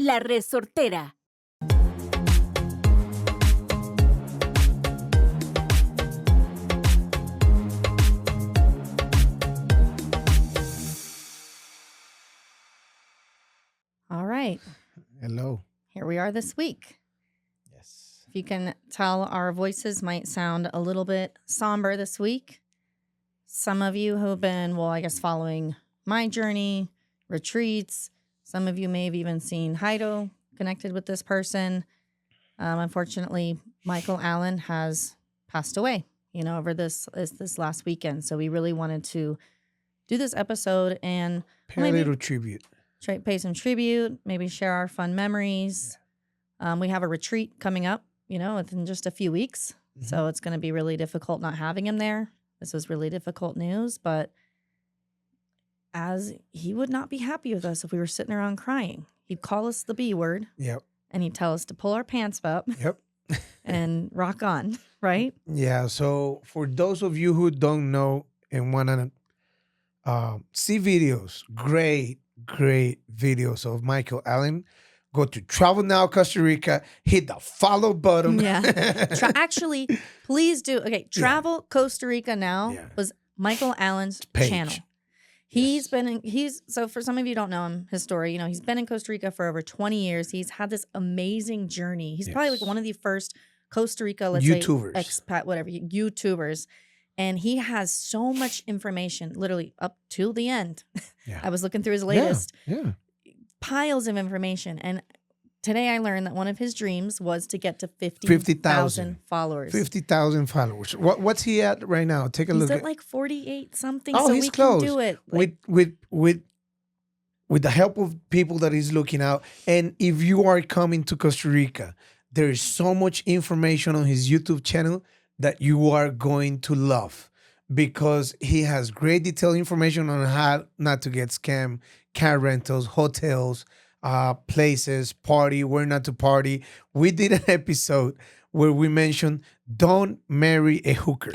La Resortera. All right. Hello. Here we are this week. Yes. If you can tell, our voices might sound a little bit somber this week. Some of you who have been, well, I guess, following my journey, retreats. Some of you may have even seen Heido connected with this person. Unfortunately, Michael Allen has passed away, over this last weekend. So we really wanted to do this episode and Pay a little tribute. pay some tribute, maybe share our fun memories. We have a retreat coming up, within just a few weeks. Mm-hmm. So it's going to be really difficult not having him there. This was really difficult news, but as he would not be happy with us if we were sitting around crying. He'd call us the B word. Yep. And he'd tell us to pull our pants up. Yep. And rock on, right? Yeah. So for those of you who don't know and want to see videos, great videos of Michael Allen, go to Travel Now Costa Rica, hit the follow button. Yeah. Actually, please do. Okay, Travel Costa Rica Now was Michael Allen's channel. So for some of you who don't know him, his story, he's been in Costa Rica for over 20 years. He's had this amazing journey. He's probably like one of the first Costa Rica, YouTubers. Say expat, whatever, YouTubers. And he has so much information, literally up to the end. Yeah. I was looking through his latest. Yeah. Piles of information. And today I learned that one of his dreams was to get to 50,000 followers. 50,000 followers. What's he at right now? Take a look. He's at like 48 something. Oh, so he's we close. Can do it. With the help of people that he's looking out. And if you are coming to Costa Rica, there is so much information on his YouTube channel that you are going to love, because he has great detailed information on how not to get scammed, car rentals, hotels, places, party, where not to party. We did an episode where we mentioned don't marry a hooker.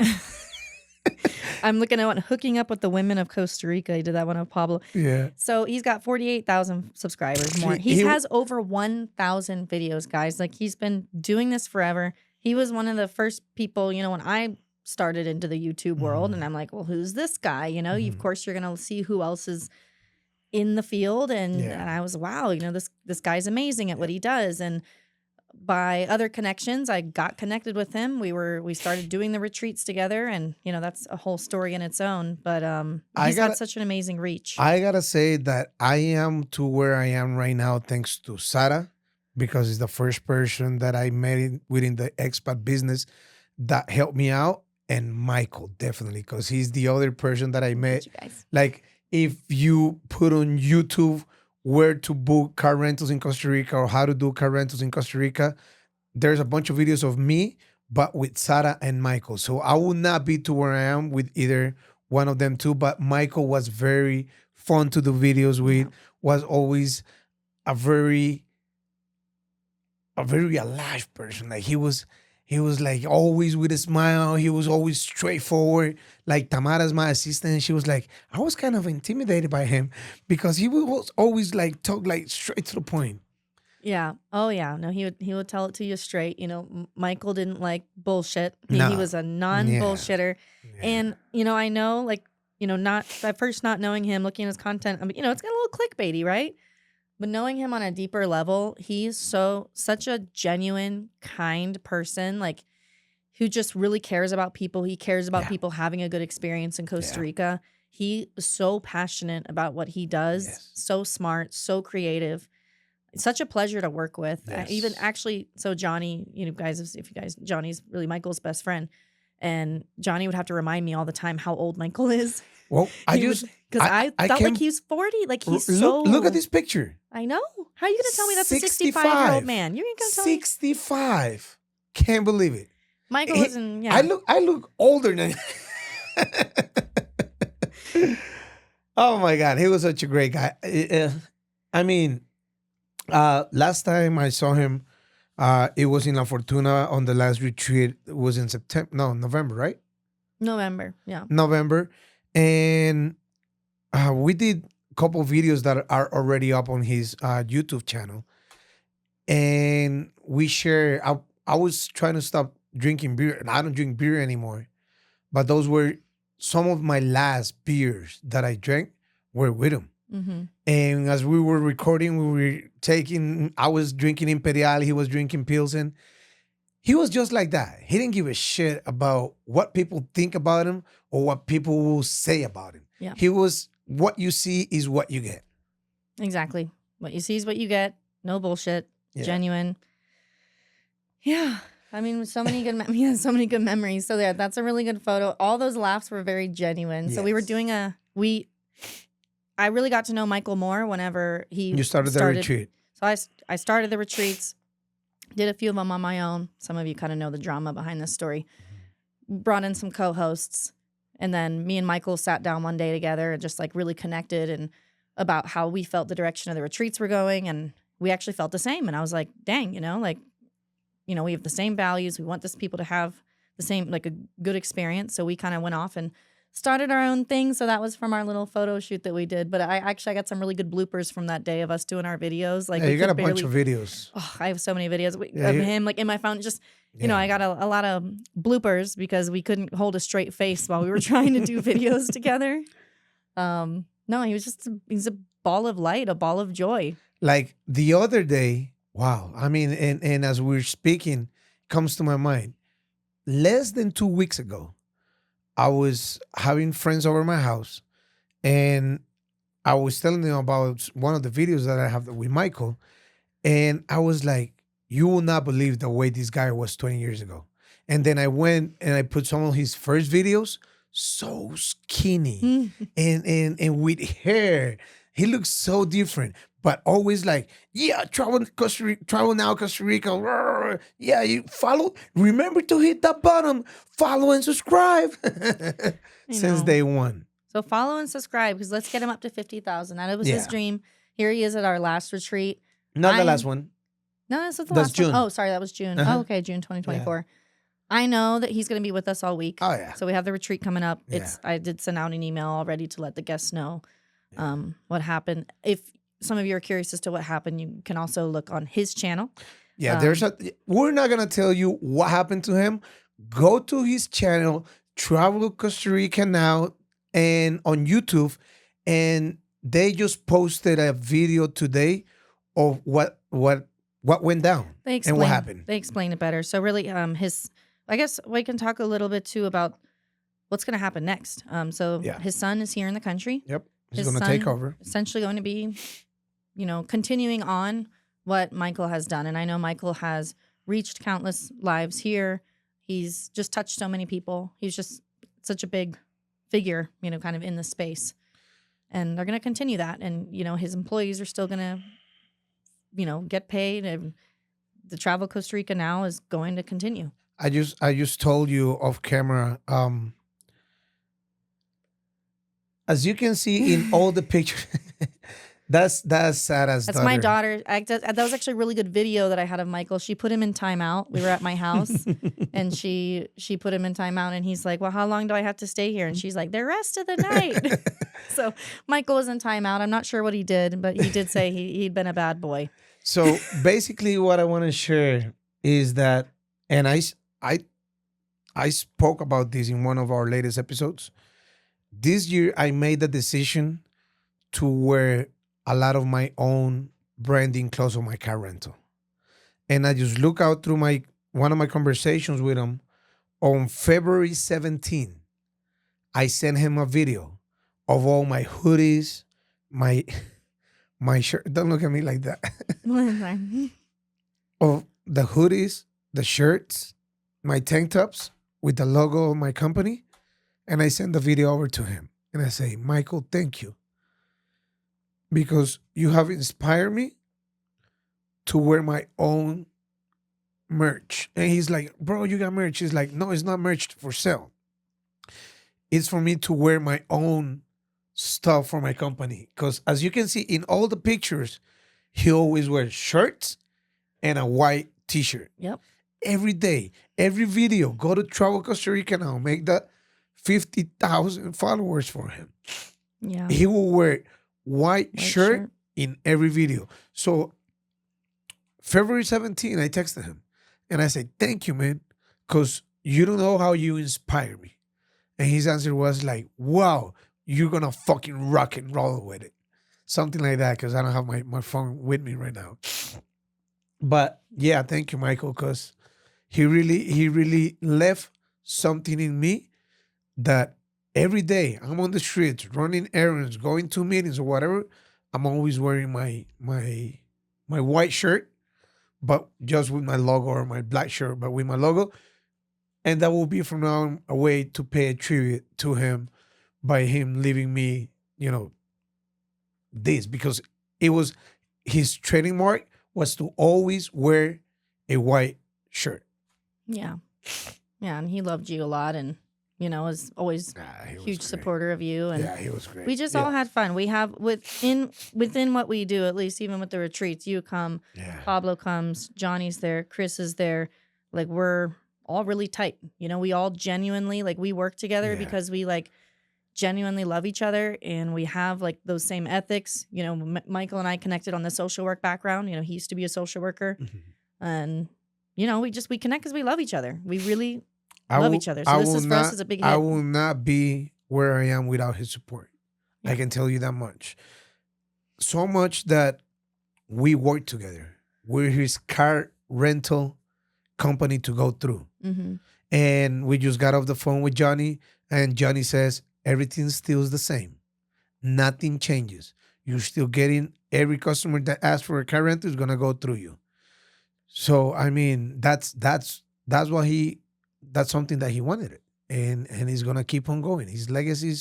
I'm looking at hooking up with the women of Costa Rica. He did that one of Pablo. Yeah. So he's got 48,000 subscribers more. He has over 1,000 videos, guys. Like, he's been doing this forever. He was one of the first people, when I started into the YouTube world, and I'm like, well, who's this guy? Of course, you're going to see who else is in the field. And I was, wow, this guy's amazing at what he does. And by other connections, I got connected with him. We started doing the retreats together, and that's a whole story in its own. But he's had such an amazing reach. I gotta say that I am to where I am right now thanks to Sarah, because it's the first person that I met within the expat business that helped me out, and Michael definitely, because he's the other person that I met. You guys. Like, if you put on YouTube where to book car rentals in Costa Rica or how to do car rentals in Costa Rica, there's a bunch of videos of me, but with Sarah and Michael. So I would not be to where I am with either one of them two, but Michael was very fun to do videos with, was always a very alive person. Like, he was like always with a smile. He was always straightforward. Like, Tamara's my assistant. She was like, I was kind of intimidated by him because he was always like talk like straight to the point. Yeah. Oh yeah. No, he would tell it to you straight. Michael didn't like bullshit. He was a non-bullshitter. Yeah. And I know, like, not at first not knowing him, looking at his content. I mean, it's got a little clickbaity, right? But knowing him on a deeper level, he's such a genuine, kind person, like, who just really cares about people. He cares about people having a good experience in Costa Rica. He is so passionate about what he does, so smart, so creative. It's such a pleasure to work with. Even actually, so Johnny, Johnny's really Michael's best friend. And Johnny would have to remind me all the time how old Michael is. Well, I felt like he's 40. Like, he's look at this picture. I know. How are you going to tell me that's a 65-year-old man? You're going to tell me 65. Can't believe it. Michael wasn't. Yeah. I look older than. Oh my God, he was such a great guy. I mean, last time I saw him, it was in La Fortuna on the last retreat. It was in November, right? November, yeah. November. And we did a couple of videos that are already up on his YouTube channel. and we share. I was trying to stop drinking beer, and I don't drink beer anymore. But those were some of my last beers that I drank were with him. Mm-hmm. And as we were recording, we were taking. I was drinking Imperial. He was drinking Pilsen. He was just like that. He didn't give a shit about what people think about him or what people will say about him. Yeah. He was what you see is what you get. Exactly. What you see is what you get. No bullshit. Yeah. Genuine. Yeah. I mean, so many good, so many good memories. So yeah, that's a really good photo. All those laughs were very genuine. So we were doing I really got to know Michael more whenever You started the retreat. So I started the retreats, did a few of them on my own. Some of you kind of know the drama behind this story. Brought in some co-hosts, and then me and Michael sat down one day together and just like really connected and about how we felt the direction of the retreats were going, and we actually felt the same. And I was like, dang, we have the same values. We want this people to have the same, like a good experience. So we kind of went off and started our own thing. So that was from our little photo shoot that we did. But I got some really good bloopers from that day of us doing our videos. Like, you got a bunch of videos. Oh, I have so many videos of him, like in my phone. Just, I got a lot of bloopers because we couldn't hold a straight face while we were trying to do videos together. No, he's a ball of light, a ball of joy. Like the other day, wow. I mean, and as we're speaking, comes to my mind. Less than 2 weeks ago, I was having friends over my house, and I was telling them about one of the videos that I have with Michael, and I was like, you will not believe the way this guy was 20 years ago. And then I went and I put some of his first videos, so skinny and with hair. He looks so different, but always like, yeah, travel now, Costa Rica. Yeah, you follow. Remember to hit that button, follow and subscribe. Since day one. So follow and subscribe, because let's get him up to 50,000. That was his dream. Here he is at our last retreat. Not the last one. No, that's the last June. one. Oh, sorry, that was June. Uh-huh. Oh, okay, June 2024. Yeah. I know that he's going to be with us all week. Oh, yeah. So we have the retreat coming up. I did send out an email already to let the guests know what happened. If some of you are curious as to what happened, you can also look on his channel. Yeah, we're not going to tell you what happened to him. Go to his channel, Travel Costa Rica Now, and on YouTube, and they just posted a video today of what went down and what happened. They explain it better. So really, I guess we can talk a little bit too about what's going to happen next. His son is here in the country. Yep, he's going to take over. Essentially, going to be, continuing on what Michael has done, and I know Michael has reached countless lives here. He's just touched so many people. He's just such a big figure, kind of in the space. And they're going to continue that. And, his employees are still going to, get paid. And the Travel Costa Rica Now is going to continue. I just told you off camera, as you can see in all the pictures, that's Sarah's daughter. That's my daughter. That was actually a really good video that I had of Michael. She put him in timeout. We were at my house, and she put him in timeout, and he's like, well, how long do I have to stay here? And she's like, the rest of the night. So Michael was in timeout. I'm not sure what he did, but he did say he'd been a bad boy. So basically what I want to share is that, and I spoke about this in one of our latest episodes. This year I made the decision to wear a lot of my own branding clothes on my car rental. And I just look out through one of my conversations with him. On February 17th, I sent him a video of all my hoodies, my shirt. Don't look at me like that. Of the hoodies, the shirts, my tank tops with the logo of my company. And I send the video over to him. And I say, Michael, thank you. Because you have inspired me to wear my own merch. And he's like, bro, you got merch. He's like, no, it's not merch for sale. It's for me to wear my own stuff for my company. Because as you can see in all the pictures, he always wears shirts and a white t-shirt. Yep. Every day, every video, go to Travel Costa Rica Now, make that 50,000 followers for him. Yeah. He will wear white shirt in every video. So February 17th, I texted him and I said, thank you, man, because you don't know how you inspire me. And his answer was like, wow, you're going to fucking rock and roll with it. Something like that, because I don't have my phone with me right now. But yeah, thank you, Michael, because he really left something in me that every day I'm on the streets, running errands, going to meetings or whatever, I'm always wearing my white shirt, but just with my logo, or my black shirt, but with my logo. And that will be from now on a way to pay a tribute to him by him leaving me, this, because it was his trademark was to always wear a white shirt. Yeah. Yeah. And he loved you a lot, and, was always a huge supporter of you. And yeah, he was great. we just all had fun. We have within what we do, at least even with the retreats, you come, Pablo comes, Johnny's there, Chris is there. Like, we're all really tight. We all genuinely, like, we work together because we, like, genuinely love each other, and we have, like, those same ethics. Michael and I connected on the social work background. He used to be a social worker. And, we connect because we love each other. We really love each other. So this is for us is a big hit. I will not be where I am without his support. I can tell you that much. So much that we work together. We're his car rental company to go through. And we just got off the phone with Johnny, and Johnny says, everything still is the same. Nothing changes. You're still getting every customer that asks for a car rental is going to go through you. So, I mean, that's something that he wanted it. And he's going to keep on going. His legacy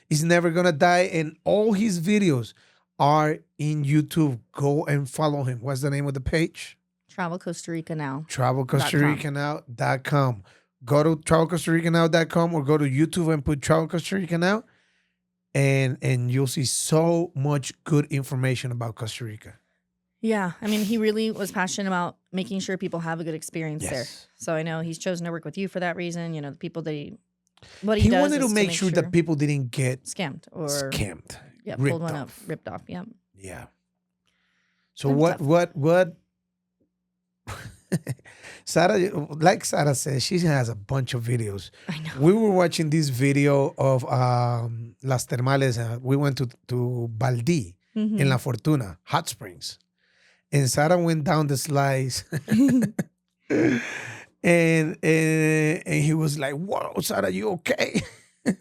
is never going to die. And all his videos are in YouTube. Go and follow him. What's the name of the page? Travel Costa Rica Now. TravelCostaRicaNow.com. Go to TravelCostaRicaNow.com or go to YouTube and put Travel Costa Rica Now. And you'll see so much good information about Costa Rica. Yeah. I mean, he really was passionate about making sure people have a good experience there. So I know he's chosen to work with you for that reason. The people that he wanted to make sure that people didn't get scammed. Yeah, pulled one up, ripped off. Yeah. Yeah. So what Sarah, like Sarah says, she has a bunch of videos. I know. We were watching this video of Las Termales. We went to Baldi in La Fortuna, hot springs. And Sarah went down the slides. and he was like, "Whoa, Sarah, you okay?" I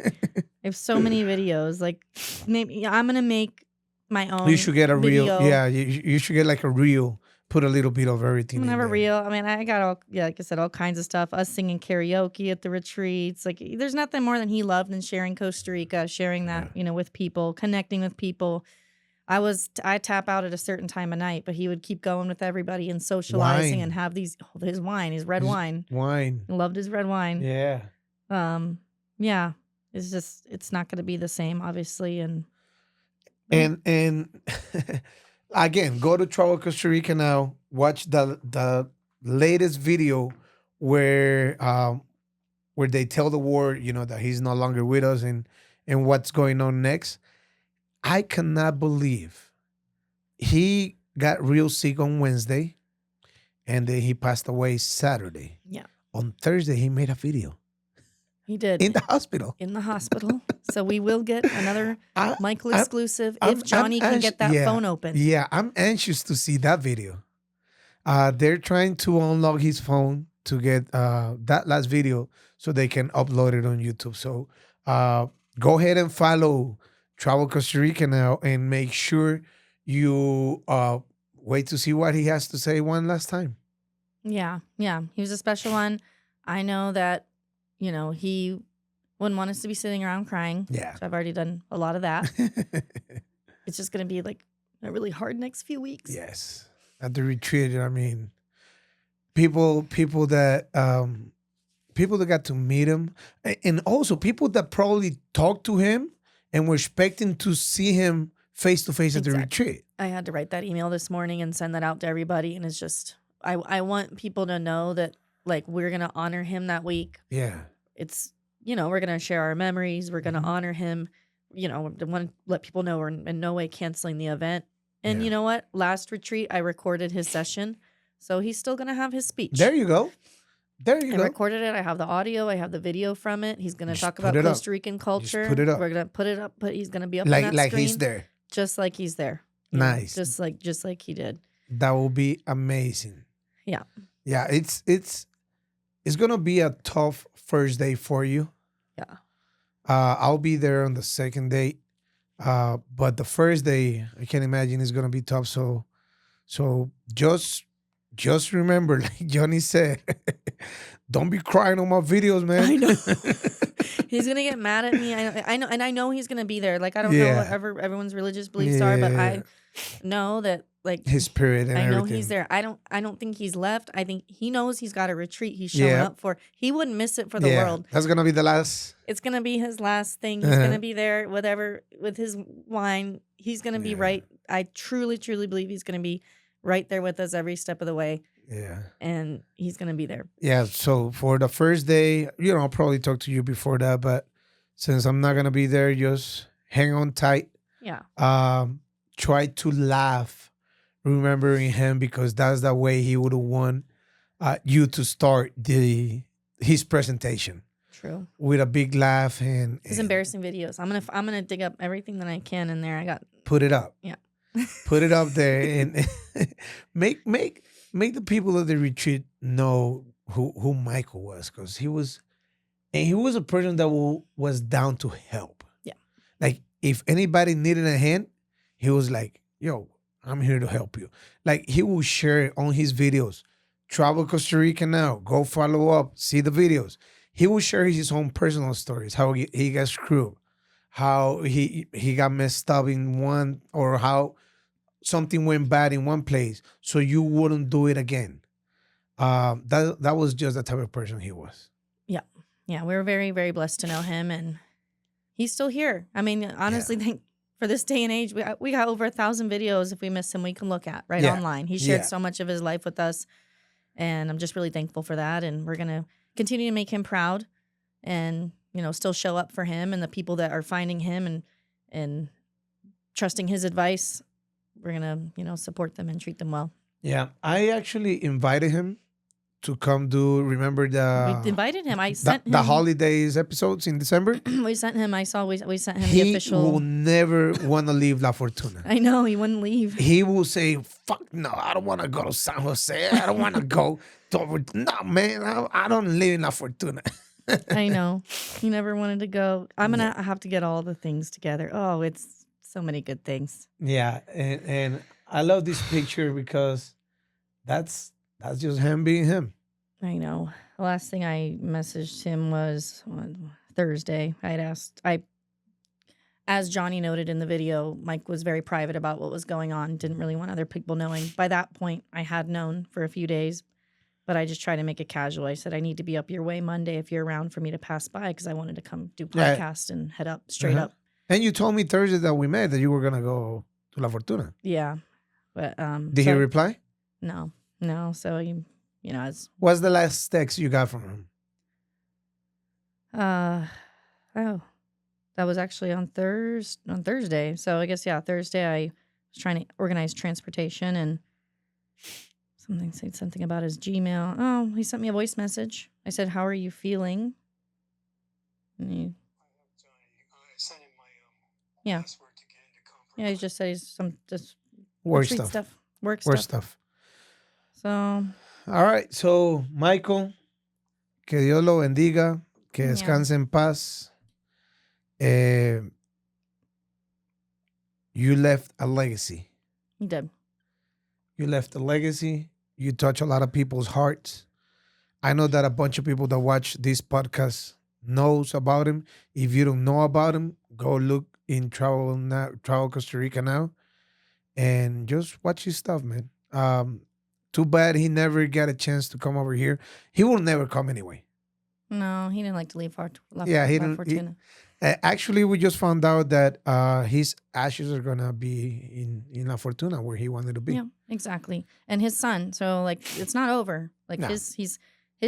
have so many videos. Like, maybe I'm going to make my own. You should get a video. reel. Yeah, you should get like a reel. Put a little bit of everything. Never real. I mean, I got like I said, all kinds of stuff. Us singing karaoke at the retreats. Like, there's nothing more than he loved than sharing Costa Rica, sharing that, with people, connecting with people. I tap out at a certain time of night, but he would keep going with everybody and socializing and have his wine, his red wine. Wine. He loved his red wine. Yeah. Yeah. It's not going to be the same, obviously. And again, go to Travel Costa Rica Now. Watch the latest video where they tell the world, that he's no longer with us and what's going on next. I cannot believe he got real sick on Wednesday, and then he passed away Saturday. Yeah. On Thursday, he made a video. He did. In the hospital. So we will get another Michael exclusive if Johnny can get that phone open. Yeah, I'm anxious to see that video. They're trying to unlock his phone to get that last video so they can upload it on YouTube. So go ahead and follow Travel Costa Rica Now and make sure you wait to see what he has to say one last time. Yeah. He was a special one. I know that, he wouldn't want us to be sitting around crying. Yeah. So I've already done a lot of that. It's just going to be like a really hard next few weeks. Yes. At the retreat, I mean, people that got to meet him, and also people that probably talked to him and were expecting to see him face to face at the retreat. I had to write that email this morning and send that out to everybody. And it's just, I want people to know that, like, we're going to honor him that week. Yeah. It's, we're going to share our memories. We're going to honor him. I want to let people know we're in no way canceling the event. And you know what? Last retreat, I recorded his session. So he's still going to have his speech. There you go. There you I go. recorded it. I have the audio. I have the video from it. He's going to talk about Costa Rican culture. Just put it up. We're going to put it up, but he's going to be up on that screen. Like he's there. Just like he's there. Nice. Just like he did. That will be amazing. Yeah. Yeah, it's going to be a tough first day for you. Yeah. I'll be there on the second day. But the first day, I can imagine it's going to be tough. So just remember, like Johnny said, don't be crying on my videos, man. I know. He's gonna get mad at me. I know, and I know he's gonna be there. Like I don't know whatever everyone's religious beliefs are, but I know that like his spirit and I know everything. he's there. I don't think he's left. I think he knows he's got a retreat he's showing up for. He wouldn't miss it for the world. That's gonna be the last. It's gonna be his last thing. He's gonna be there, with his wine. He's gonna be right. I truly believe he's gonna be right there with us every step of the way. Yeah. And he's going to be there. Yeah. So for the first day, I'll probably talk to you before that. But since I'm not going to be there, just hang on tight. Yeah. Try to laugh, remembering him, because that's the way he would have want you to start his presentation. True. With a big laugh and his embarrassing videos. I'm gonna dig up everything that I can in there. Put it up. Yeah. Put it up there and make the people of the retreat know who Michael was, because he was a person that was down to help. Yeah. Like if anybody needed a hand, he was like, "Yo, I'm here to help you." Like he will share on his videos. Travel Costa Rica now. Go follow up. See the videos. He will share his own personal stories. How he got screwed. How he got messed up in one, or how something went bad in one place, so you wouldn't do it again. That was just the type of person he was. Yeah, we were very, very blessed to know him, and he's still here. I mean, honestly, for this day and age, we got over 1,000 videos. If we miss him, we can look at online. He shared so much of his life with us, and I'm just really thankful for that. And we're gonna continue to make him proud, and still show up for him and the people that are finding him and trusting his advice. We're gonna support them and treat them well. Yeah, I actually invited him to come do. Remember we invited him. I sent him the holidays episodes in December. We sent him. I saw we sent him He the official. will never want to leave La Fortuna. I know he wouldn't leave. He will say, "Fuck no, I don't want to go to San Jose. I don't want to go to no man. I don't live in La Fortuna." I know he never wanted to go. I'm gonna have to get all the things together. Oh, it's so many good things. Yeah, and I love this picture because that's just him being him. I know. The last thing I messaged him was on Thursday. I had asked, as Johnny noted in the video, Mike was very private about what was going on. Didn't really want other people knowing. By that point, I had known for a few days, but I just tried to make it casual. I said, I need to be up your way Monday if you're around for me to pass by, because I wanted to come do podcast and head up straight up. And you told me Thursday that we met that you were gonna go to La Fortuna. Yeah, but did he reply? No. So as what's the last text you got from him? That was actually on Thursday. So I guess Thursday I was trying to organize transportation, and said something about his Gmail. Oh, he sent me a voice message. I said, "How are you feeling?" And he he just said he's just work stuff. Work stuff. So, all right. So, Michael, que Dios lo bendiga, que descanse en paz. You left a legacy. He did. You left a legacy. You touch a lot of people's hearts. I know that a bunch of people that watch this podcast knows about him. If you don't know about him, go look in Travel Costa Rica now, and just watch his stuff, man. Too bad he never got a chance to come over here. He will never come anyway. No, he didn't like to leave La Fortuna. Actually, we just found out that his ashes are gonna be in La Fortuna, where he wanted to be. Yeah, exactly. And his son. So it's not over. His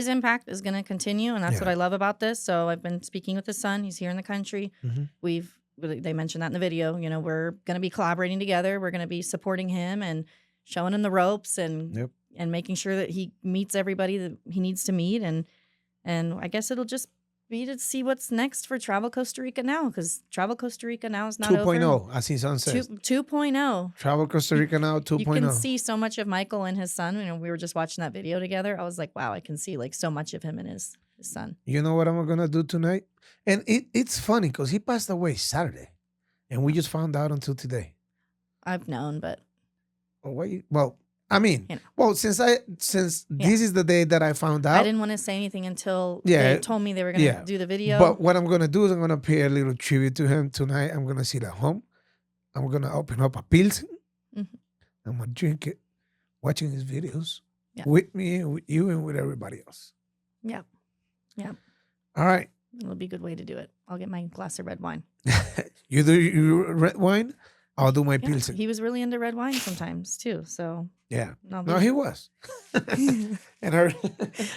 impact is gonna continue, and that's what I love about this. So I've been speaking with his son. He's here in the country. Mm-hmm. They mentioned that in the video. We're gonna be collaborating together. We're gonna be supporting him and showing him the ropes and making sure that he meets everybody that he needs to meet. And I guess it'll just be to see what's next for Travel Costa Rica now, because Travel Costa Rica now is not 2.0, over. as his son says. 2.0. Travel Costa Rica now 2.0. You can see so much of Michael and his son. You know, we were just watching that video together. I was like, wow, I can see like so much of him and his son. You know what I'm going to do tonight? And it's funny because he passed away Saturday. And we just found out until today. I've known, but... Oh, wait. Well, I mean, well, since this is the day that I found out. I didn't want to say anything until they told me they were going to do the video. But what I'm going to do is I'm going to pay a little tribute to him tonight. I'm going to sit at home. I'm going to open up a Pilsen. Mm-hmm. I'm going to drink it, watching his videos with me, with you, and with everybody else. Yeah. Yeah. All right. It'll be a good way to do it. I'll get my glass of red wine. You do your red wine? I'll do my Pilsen. He was really into red wine sometimes too. So yeah, no, he was. And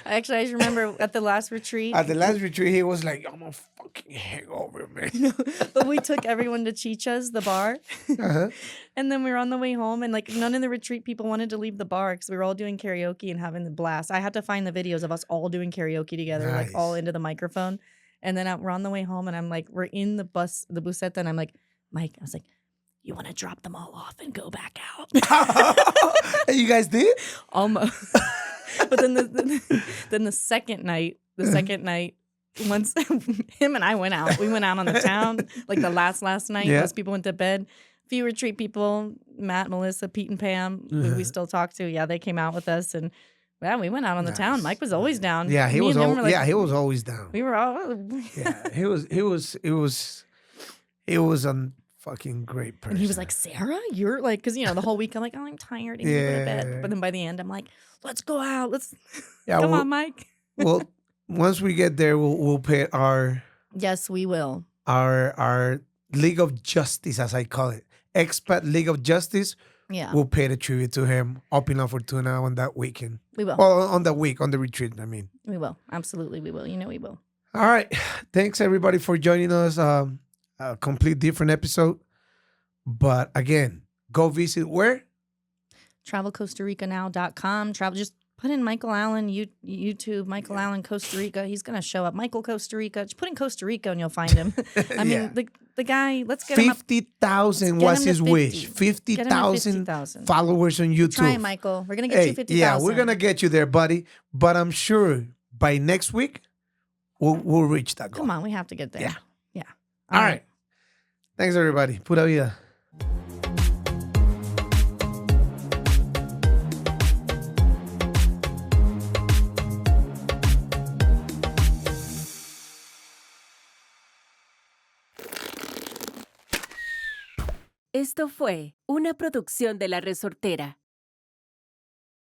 I just remember at the last retreat. At the last retreat, he was like, "I'm a fucking hangover, man." But we took everyone to Chicha's, the bar, and then we were on the way home, and like none of the retreat people wanted to leave the bar because we were all doing karaoke and having the blast. I had to find the videos of us all doing karaoke together, like all into the microphone. And then we're on the way home, and I'm like, we're in the buseta, and I'm like, Mike, I was like, you want to drop them all off and go back out? You guys did? Almost. But then the second night, once him and I went out, we went out on the town, like the last night. Most people went to bed. A few retreat people, Matt, Melissa, Pete, and Pam, who we still talk to. Yeah, they came out with us, and yeah, we went out on the town. Mike was always down. Yeah, he was always down. We were all. Yeah, he was a fucking great person. And he was like, Sarah, you're like, because the whole week I'm like, oh, I'm tired. I need to go to bed. But then by the end, I'm like, let's go out. Come on, Mike. Well, once we get there, we'll pay our. Yes, we will. Our League of Justice, as I call it, Expat League of Justice. Yeah, we'll pay the tribute to him up in La Fortuna on that weekend. We will. Well, on the retreat, I mean. We will. Absolutely, we will. We will. All right. Thanks, everybody, for joining us. A complete different episode. But again, go visit where? TravelCostaRicaNow.com. Just put in Michael Allen, YouTube, Michael Allen, Costa Rica. He's going to show up. Michael Costa Rica. Just put in Costa Rica and you'll find him. I mean, the guy, let's get him up. 50,000 was his wish. 50,000 followers on YouTube. Try, Michael. We're going to get you 50,000. Yeah, we're going to get you there, buddy. But I'm sure by next week, we'll reach that goal. Come on, we have to get there. Yeah. All right. Thanks, everybody. Pura vida. Esto fue una producción de La Resortera.